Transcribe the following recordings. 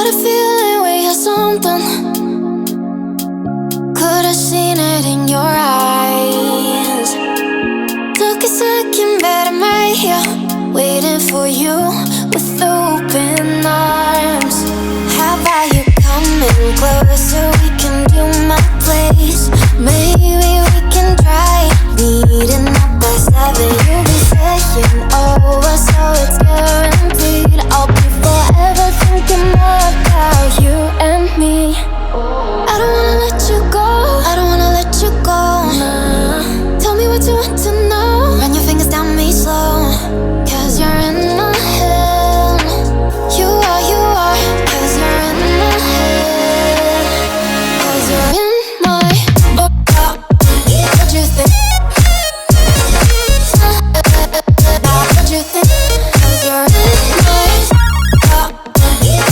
a feeling we had something. Could've seen it in your eyes. Took a second, but I'm right here, waiting for you with open arms. How about you coming closer? We can do my place. Maybe we can try meeting up by 7. You'll be saying over, so it's guaranteed. I'll be forever thinking more about you and me. I don't wanna let you go, I don't wanna let you go. Nah. Tell me what you want to know. Run your fingers down me slow, 'cause you're in my head. You are, 'cause you're in my head. 'Cause you're in my what you think? What you think? 'Cause you're in my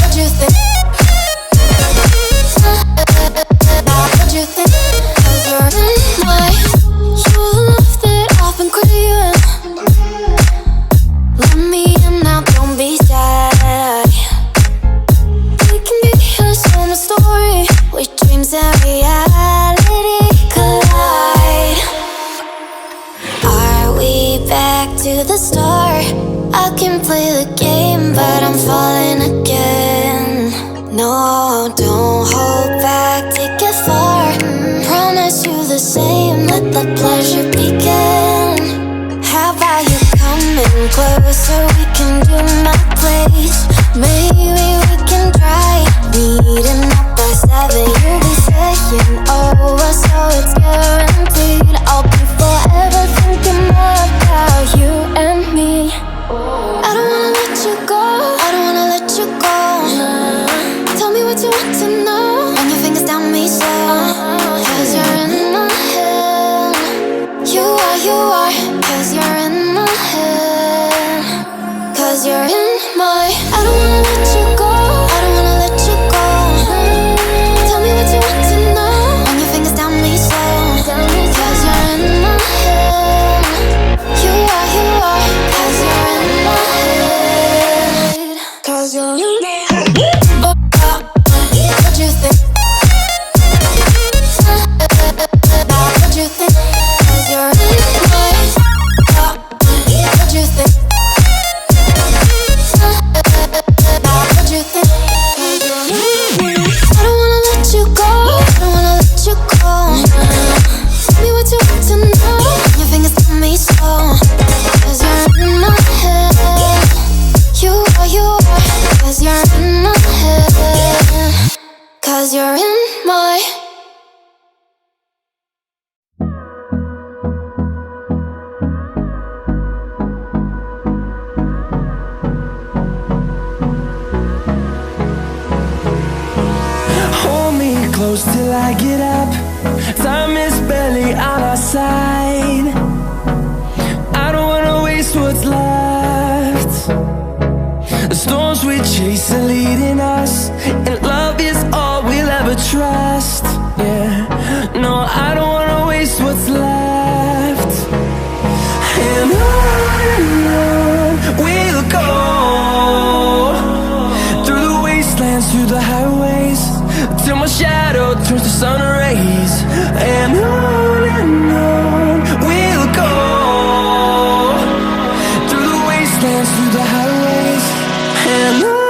what you think? What you think? 'Cause you're in my you love that I've been craving. Let me in now, don't be shy. We can be a summer story with dreams and reality collide. Are we back to the start? I can play the game, but I'm falling again. No, don't hold back, take it far. Promise you the same, let the pleasure begin. How about you coming closer? We can do my place. Maybe we can try meeting up by 7. You'll be saying over, so it's guaranteed. I'll be forever thinking more about you and me. I don't wanna let you go, I don't wanna let you go. Nah. Tell me what you want to know. Run your fingers down me slow, 'cause you're in my head. You are, 'cause you're in my head. 'Cause you're in my I don't wanna let you go, I don't wanna let you go. Tell me what you want to know. Run your fingers down me slow, 'cause you're in my head. You are, 'cause you're in my head. 'Cause you're in my head. What you think? What you think? 'Cause you're in my what you think? What you think? 'Cause you're in I don't wanna let you go, I don't wanna let you go. Tell me what you want to know. Your fingers tell me slow, 'cause you're in my head. You are, 'cause you're in my head. 'Cause you're in my Hold me close till I get up. Time is barely on our side. I don't wanna waste what's left. The storms we chase are leading us, and love is all we'll ever trust. Yeah, no, I don't wanna waste what's left. And on we'll go, through the wastelands, through the highways, till my shadow turns to sun rays. And on we'll go, through the wastelands, through the highways. And on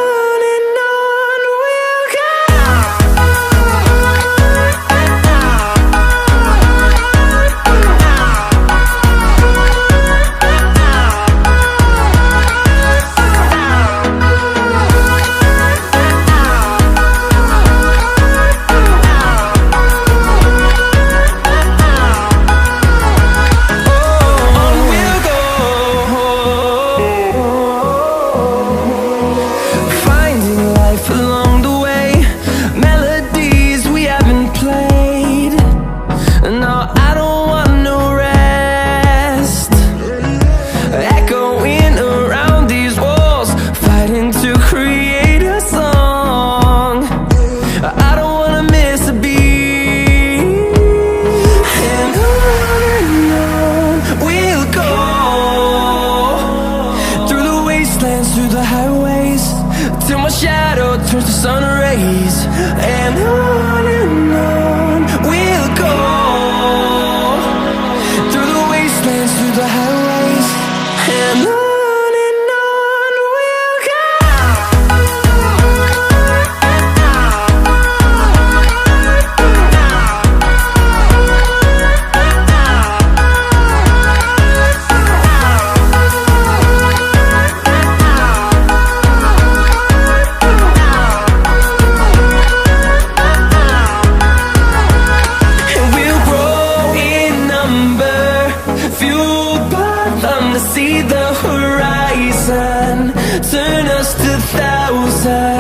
highways, till my shadow turns to sun rays. And on we'll go, through the wastelands, through the highways. And on we'll go. See the horizon, turn us to thousands.